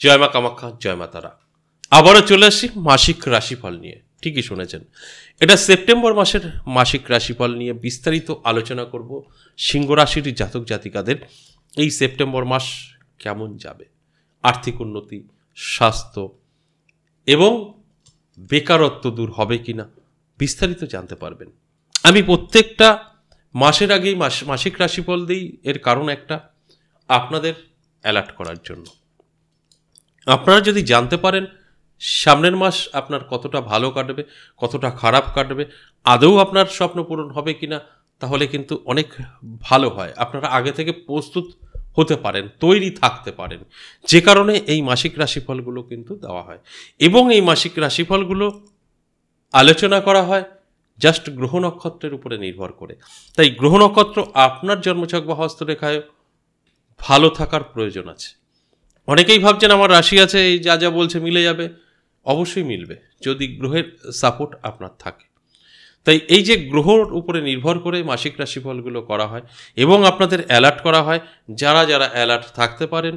জয় মা কামাখ্যা, জয় মা তারা। আবারও চলে আসি মাসিক রাশিফল নিয়ে। ঠিকই শুনেছেন, এটা সেপ্টেম্বর মাসের মাসিক রাশিফল নিয়ে বিস্তারিত আলোচনা করব। সিংহ রাশির জাতক জাতিকাদের এই সেপ্টেম্বর মাস কেমন যাবে, আর্থিক উন্নতি, স্বাস্থ্য এবং বেকারত্ব দূর হবে কিনা বিস্তারিত জানতে পারবেন। আমি প্রত্যেকটা মাসের আগেই মাসিক রাশিফল দিই, এর কারণ একটা, আপনাদের অ্যালার্ট করার জন্য। আপনারা যদি জানতে পারেন সামনের মাস আপনার কতটা ভালো কাটবে, কতটা খারাপ কাটবে, আদৌ আপনার স্বপ্ন পূরণ হবে কিনা, তাহলে কিন্তু অনেক ভালো হয়। আপনারা আগে থেকে প্রস্তুত হতে পারেন, তৈরি থাকতে পারেন, যে কারণে এই মাসিক রাশিফলগুলো কিন্তু দেওয়া হয়। এবং এই মাসিক রাশিফলগুলো আলোচনা করা হয় জাস্ট গ্রহ নক্ষত্রের উপরে নির্ভর করে। তাই গ্রহ নক্ষত্র আপনার জন্মছক বা হস্তরেখায় ভালো থাকার প্রয়োজন আছে। অনেকেই ভাবছেন আমার রাশি আছে, এই যা যা বলছে মিলে যাবে। অবশ্যই মিলবে যদি গ্রহের সাপোর্ট আপনার থাকে। তাই এই যে গ্রহর উপরে নির্ভর করে মাসিক রাশিফলগুলো করা হয় এবং আপনাদের অ্যালার্ট করা হয়। যারা যারা অ্যালার্ট থাকতে পারেন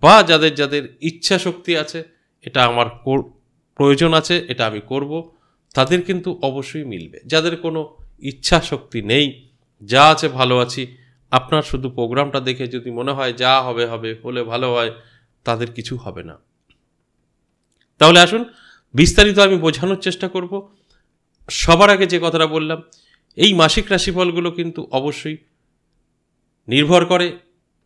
বা যাদের যাদের ইচ্ছা শক্তি আছে, এটা আমার প্রয়োজন আছে, এটা আমি করব, তাদের কিন্তু অবশ্যই মিলবে। যাদের কোনো ইচ্ছা শক্তি নেই, যা আছে ভালো আছি, আপনার শুধু প্রোগ্রামটা দেখে যদি মনে হয় যা হবে হবে, হলে ভালো হয়, তাদের কিছু হবে না। তাহলে আসুন বিস্তারিত আমি বোঝানোর চেষ্টা করব। সবার আগে যে কথাটা বললাম, এই মাসিক রাশিফলগুলো কিন্তু অবশ্যই নির্ভর করে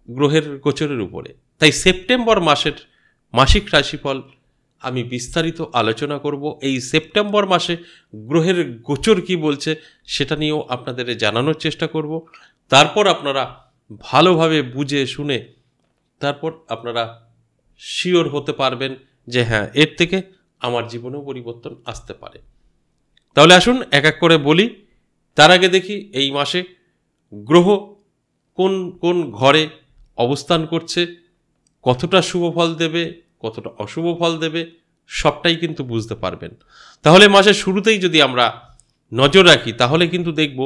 গ্রহের গোচরের উপরে। তাই সেপ্টেম্বর মাসের মাসিক রাশিফল আমি বিস্তারিত আলোচনা করব। এই সেপ্টেম্বর মাসে গ্রহের গোচর কি বলছে সেটা নিয়েও আপনাদের জানানোর চেষ্টা করব। তারপর আপনারা ভালোভাবে বুঝে শুনে তারপর আপনারা শিওর হতে পারবেন যে হ্যাঁ, এর থেকে আমার জীবনেও পরিবর্তন আসতে পারে। তাহলে আসুন এক এক করে বলি। তার আগে দেখি এই মাসে গ্রহ কোন কোন ঘরে অবস্থান করছে, কতটা শুভ ফল দেবে, কতটা অশুভ ফল দেবে, সবটাই কিন্তু বুঝতে পারবেন। তাহলে মাসের শুরুতেই যদি আমরা নজর রাখি, তাহলে কিন্তু দেখব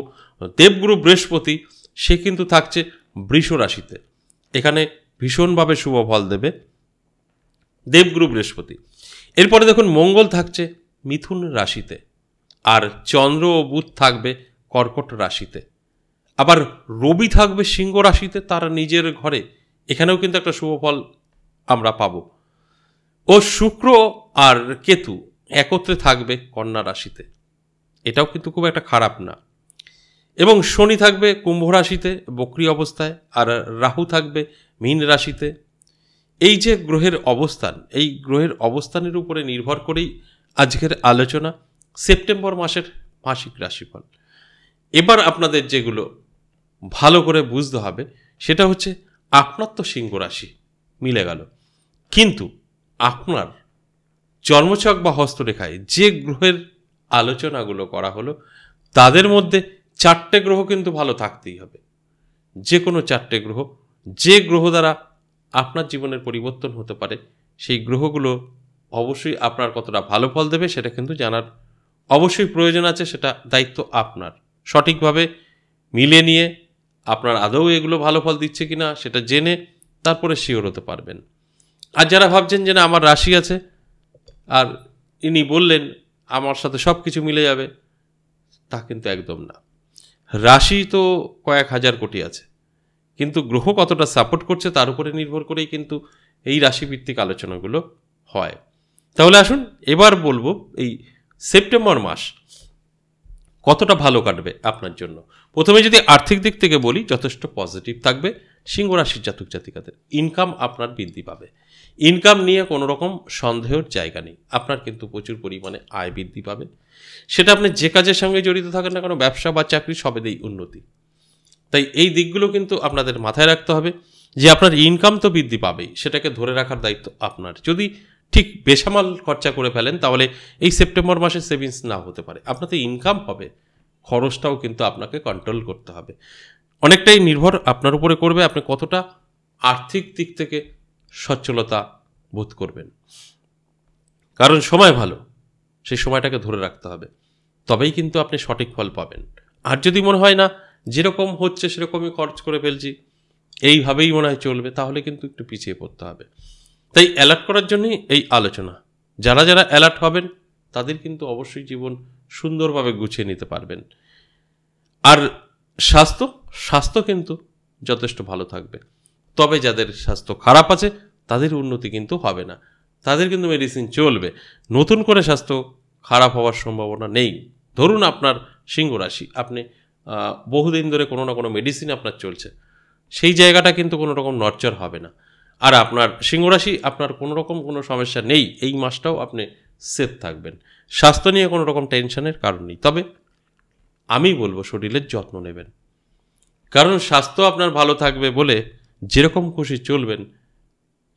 দেবগুরু বৃহস্পতি, সে কিন্তু থাকছে বৃষ রাশিতে। এখানে ভীষণভাবে শুভ ফল দেবে দেবগুরু বৃহস্পতি। এরপরে দেখুন মঙ্গল থাকছে মিথুন রাশিতে, আর চন্দ্র ও বুধ থাকবে কর্কট রাশিতে। আবার রবি থাকবে সিংহ রাশিতে, তার নিজের ঘরে। এখানেও কিন্তু একটা শুভ ফল আমরা পাব। ও শুক্র আর কেতু একত্রে থাকবে কন্যা রাশিতে, এটাও কিন্তু খুব একটা খারাপ না। এবং শনি থাকবে কুম্ভ রাশিতে বক্রী অবস্থায়, আর রাহু থাকবে মীন রাশিতে। এই যে গ্রহের অবস্থান, এই গ্রহের অবস্থানের উপরে নির্ভর করেই আজকের আলোচনা সেপ্টেম্বর মাসের মাসিক রাশিফল। এবার আপনাদের যেগুলো ভালো করে বুঝতে হবে সেটা হচ্ছে, আপনার তো সিংহ রাশি মিলে গেল, কিন্তু আপনার জন্মছক বা হস্তরেখায় যে গ্রহের আলোচনাগুলো করা হলো তাদের মধ্যে 4টে গ্রহ কিন্তু ভালো থাকতেই হবে। যে কোনো 4টে গ্রহ, যে গ্রহ দ্বারা আপনার জীবনের পরিবর্তন হতে পারে, সেই গ্রহগুলো অবশ্যই আপনার কতটা ভালো ফল দেবে সেটা কিন্তু জানার অবশ্যই প্রয়োজন আছে। সেটা দায়িত্ব আপনার। সঠিকভাবে মিলে নিয়ে আপনার আদৌ এগুলো ভালো ফল দিচ্ছে কিনা সেটা জেনে তারপরে শিওর হতে পারবেন। আর যারা ভাবছেন যে না আমার রাশি আছে আর ইনি বললেন আমার সাথে সব কিছু মিলে যাবে, তা কিন্তু একদম না। রাশি তো কয়েক হাজার কোটি আছে, কিন্তু গ্রহ কতটা সাপোর্ট করছে তার উপরে নির্ভর করেই কিন্তু এই রাশিভিত্তিক আলোচনাগুলো হয়। তাহলে আসুন এবার বলবো এই সেপ্টেম্বর মাস কতটা ভালো কাটবে আপনার জন্য। প্রথমে যদি আর্থিক দিক থেকে বলি, যথেষ্ট পজিটিভ থাকবে সিংহ রাশির জাতক জাতিকাদের। ইনকাম আপনার বৃদ্ধি পাবে, ইনকাম নিয়ে কোনো রকম সন্দেহের জায়গা নেই। আপনার কিন্তু প্রচুর পরিমাণে আয় বৃদ্ধি পাবে। সেটা আপনি যে কাজের সঙ্গে জড়িত থাকেন না কেন, ব্যবসা বা চাকরি, সবেতেই উন্নতি। তাই এই দিকগুলো কিন্তু আপনাদের মাথায় রাখতে হবে যে আপনার ইনকাম তো বৃদ্ধি পাবেই, সেটাকে ধরে রাখার দায়িত্ব আপনার। যদি ঠিক বেসামাল খরচা করে ফেলেন তাহলে এই সেপ্টেম্বর মাসে সেভিংস না হতে পারে। আপনাদের ইনকাম হবে, খরচটাও কিন্তু আপনাকে কন্ট্রোল করতে হবে। অনেকটাই নির্ভর আপনার উপরে করবে আপনি কতটা আর্থিক দিক থেকে সচ্ছলতা বোধ করবেন। কারণ সময় ভালো, সেই সময়টাকে ধরে রাখতে হবে, তবেই কিন্তু আপনি সঠিক ফল পাবেন। আর যদি মনে হয় না যেরকম হচ্ছে সেরকমই খরচ করে ফেলছি, এইভাবেই মনে হয় চলবে, তাহলে কিন্তু একটু পিছিয়ে পড়তে হবে। তাই অ্যালার্ট করার জন্যই এই আলোচনা। যারা যারা অ্যালার্ট হবেন তাদের কিন্তু অবশ্যই জীবন সুন্দরভাবে গুছিয়ে নিতে পারবেন। আর স্বাস্থ্য কিন্তু যথেষ্ট ভালো থাকবে। তবে যাদের স্বাস্থ্য খারাপ আছে তাদের উন্নতি কিন্তু হবে না, তাদের কিন্তু মেডিসিন চলবে। নতুন করে স্বাস্থ্য খারাপ হওয়ার সম্ভাবনা নেই। ধরুন আপনার সিংহ রাশি, আপনি বহুদিন ধরে কোনো না কোনো মেডিসিন আপনার চলছে, সেই জায়গাটা কিন্তু কোনো রকম নড়চড় হবে না। আর আপনার সিংহ রাশি, আপনার কোনো রকম কোনো সমস্যা নেই, এই মাসটাও আপনি সেফ থাকবেন। স্বাস্থ্য নিয়ে কোনো রকম টেনশনের কারণ নেই। তবে আমি বলবো শরীরের যত্ন নেবেন, কারণ স্বাস্থ্য আপনার ভালো থাকবে বলে যেরকম খুশি চলবেন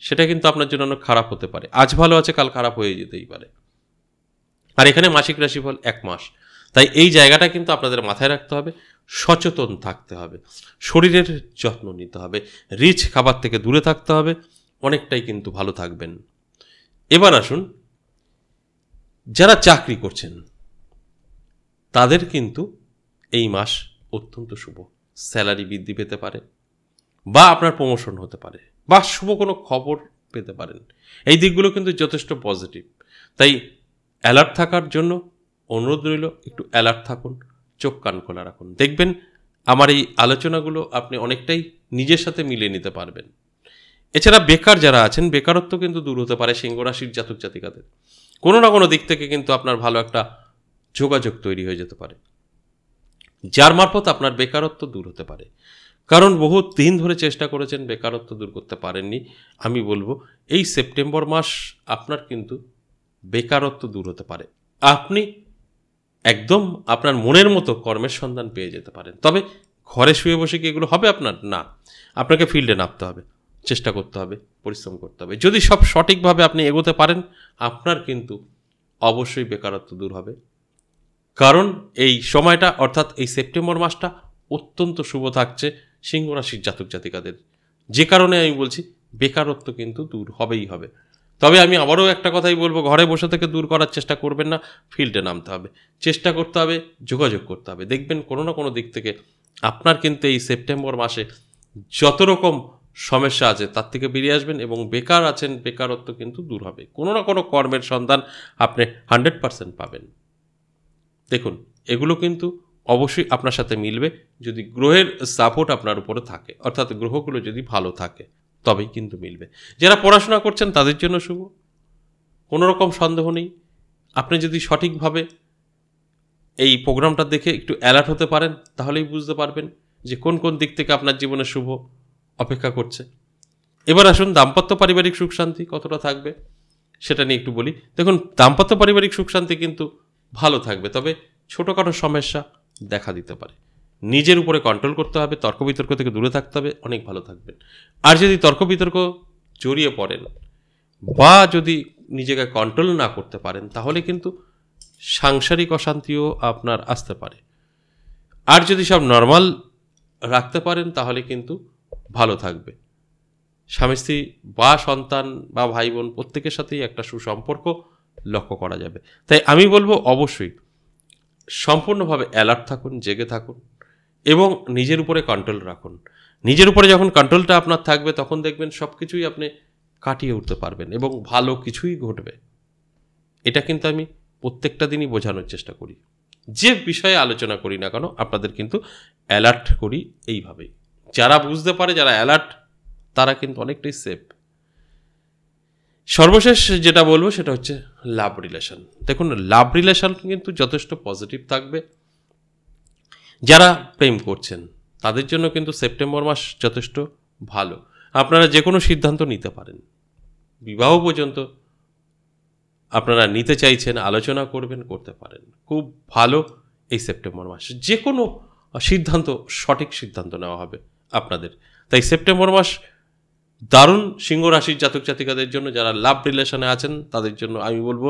সেটা কিন্তু আপনার জন্য অনেক খারাপ হতে পারে। আজ ভালো আছে, কাল খারাপ হয়ে যেতেই পারে। আর এখানে মাসিক রাশিফল 1 মাস, তাই এই জায়গাটা কিন্তু আপনাদের মাথায় রাখতে হবে, সচেতন থাকতে হবে, শরীরের যত্ন নিতে হবে, রিচ খাবার থেকে দূরে থাকতে হবে, অনেকটাই কিন্তু ভালো থাকবেন। এবার আসুন, যারা চাকরি করছেন তাদের কিন্তু এই মাস অত্যন্ত শুভ। স্যালারি বৃদ্ধি পেতে পারে, বা আপনার প্রমোশন হতে পারে, বা শুভ কোনো খবর পেতে পারেন। এই দিকগুলো কিন্তু যথেষ্ট পজিটিভ। তাই অ্যালার্ট থাকার জন্য অনুরোধ রইল, একটু অ্যালার্ট থাকুন, চোখ কান খোলা রাখুন। দেখবেন আমার এই আলোচনাগুলো আপনি অনেকটাই নিজের সাথে মিলিয়ে নিতে পারবেন। এছাড়া বেকার যারা আছেন, বেকারত্ব কিন্তু দূর হতে পারে সিংহ রাশির জাতক জাতিকাদের। কোনো না কোনো দিক থেকে কিন্তু আপনার ভালো একটা যোগাযোগ তৈরি হয়ে যেতে পারে, যার মারফত আপনার বেকারত্ব দূর হতে পারে। কারণ বহু দিন ধরে চেষ্টা করেছেন, বেকারত্ব দূর করতে পারেননি। আমি বলবো এই সেপ্টেম্বর মাস আপনার কিন্তু বেকারত্ব দূর হতে পারে। আপনি একদম আপনার মনের মতো কর্মের সন্ধান পেয়ে যেতে পারেন। তবে ঘরে শুয়ে বসে কি এগুলো হবে আপনার? না, আপনাকে ফিল্ডে নামতে হবে, চেষ্টা করতে হবে, পরিশ্রম করতে হবে। যদি সব সঠিকভাবে আপনি এগোতে পারেন, আপনার কিন্তু অবশ্যই বেকারত্ব দূর হবে। কারণ এই সময়টা, অর্থাৎ এই সেপ্টেম্বর মাসটা অত্যন্ত শুভ থাকছে সিংহ রাশির জাতক জাতিকাদের। যে কারণে আমি বলছি বেকারত্ব কিন্তু দূর হবেই হবে। তবে আমি আবারও একটা কথাই বলবো, ঘরে বসে থেকে দূর করার চেষ্টা করবেন না, ফিল্ডে নামতে হবে, চেষ্টা করতে হবে, যোগাযোগ করতে হবে। দেখবেন কোনো না কোনো দিক থেকে আপনার কিন্তু এই সেপ্টেম্বর মাসে যত রকম সমস্যা আছে তার থেকে বেরিয়ে আসবেন, এবং বেকার আছেন, বেকারত্ব কিন্তু দূর হবে। কোনো না কোনো কর্মের সন্ধান আপনি 100% পাবেন। দেখুন, এগুলো কিন্তু অবশ্যই আপনার সাথে মিলবে যদি গ্রহের সাপোর্ট আপনার উপরে থাকে, অর্থাৎ গ্রহগুলো যদি ভালো থাকে তবেই কিন্তু মিলবে। যারা পড়াশোনা করছেন তাদের জন্য শুভ, কোনো রকম সন্দেহ নেই। আপনি যদি সঠিকভাবে এই প্রোগ্রামটা দেখে একটু অ্যালার্ট হতে পারেন, তাহলেই বুঝতে পারবেন যে কোন কোন দিক থেকে আপনার জীবনে শুভ অপেক্ষা করছে। এবার আসুন, দাম্পত্য পারিবারিক সুখ শান্তি কতটা থাকবে সেটা নিয়ে একটু বলি। দেখুন, দাম্পত্য পারিবারিক সুখ শান্তি কিন্তু ভালো থাকবে, তবে ছোটোখাটো সমস্যা দেখা দিতে পারে। নিজের উপরে কন্ট্রোল করতে হবে, তর্ক বিতর্ক থেকে দূরে থাকতে হবে, অনেক ভালো থাকবেন। আর যদি তর্ক বিতর্ক জড়িয়ে পড়েন বা যদি নিজেকে কন্ট্রোল না করতে পারেন, তাহলে কিন্তু সাংসারিক অশান্তিও আপনার আসতে পারে। আর যদি সব নর্মাল রাখতে পারেন তাহলে কিন্তু ভালো থাকবে। স্বামী স্ত্রী বা সন্তান বা ভাই বোন প্রত্যেকের সাথেই একটা সুসম্পর্ক লক্ষ্য করা যাবে। তাই আমি বলবো অবশ্যই সম্পূর্ণভাবে অ্যালার্ট থাকুন, জেগে থাকুন, এবং নিজের উপরে কন্ট্রোল রাখুন। নিজের উপরে যখন কন্ট্রোলটা আপনার থাকবে, তখন দেখবেন সব কিছুই আপনি কাটিয়ে উঠতে পারবেন এবং ভালো কিছুই ঘটবে। এটা কিন্তু আমি প্রত্যেকটা দিনই বোঝানোর চেষ্টা করি। যে বিষয়ে আলোচনা করি না কেন, আপনাদের কিন্তু অ্যালার্ট করি এইভাবেই। যারা বুঝতে পারে, যারা অ্যালার্ট, তারা কিন্তু অনেকটাই সেফ। সর্বশেষ যেটা বলবো সেটা হচ্ছে লাভ রিলেশন। দেখুন, লাভ রিলেশন কিন্তু যথেষ্ট পজিটিভ থাকবে। যারা প্রেম করছেন তাদের জন্য কিন্তু সেপ্টেম্বর মাস যথেষ্ট ভালো। আপনারা যে কোনো সিদ্ধান্ত নিতে পারেন, বিবাহ পর্যন্ত আপনারা নিতে চাইছেন, আলোচনা করবেন, করতে পারেন। খুব ভালো এই সেপ্টেম্বর মাস, যে কোনো সিদ্ধান্ত, সঠিক সিদ্ধান্ত নেওয়া হবে আপনাদের। তাই সেপ্টেম্বর মাস দারুণ সিংহ রাশির জাতক জাতিকাদের জন্য। যারা লাভ রিলেশনে আছেন তাদের জন্য আমি বলবো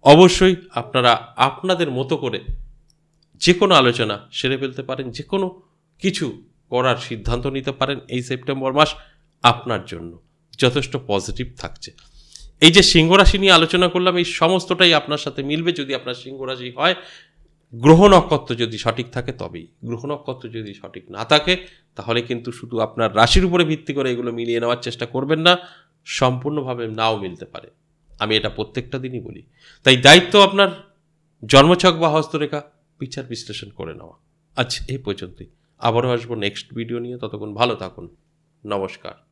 অবশ্যই আপনারা আপনাদের মতো করে যে কোনো আলোচনা সেরে ফেলতে পারেন, যে কোনো কিছু করার সিদ্ধান্ত নিতে পারেন। এই সেপ্টেম্বর মাস আপনার জন্য যথেষ্ট পজিটিভ থাকছে। এই যে সিংহ রাশি নিয়ে আলোচনা করলাম, এই সমস্তটাই আপনার সাথে মিলবে যদি আপনার সিংহ রাশি হয়। গ্রহ নক্ষত্র যদি সঠিক থাকে তবেই। গ্রহ নক্ষত্র যদি সঠিক না থাকে তাহলে কিন্তু শুধু আপনার রাশির উপরে ভিত্তি করে এগুলো মিলিয়ে নেওয়ার চেষ্টা করবেন না, সম্পূর্ণভাবে নাও মিলতে পারে। আমি এটা প্রত্যেকটা দিনই বলি। তাই দায়িত্ব আপনার জন্মছক বা হস্তরেখা বিচার বিশ্লেষণ করে নেওয়া। আজ এই পর্যন্তই। আবারও আসবো নেক্সট ভিডিও নিয়ে। ততক্ষণ ভালো থাকুন। নমস্কার।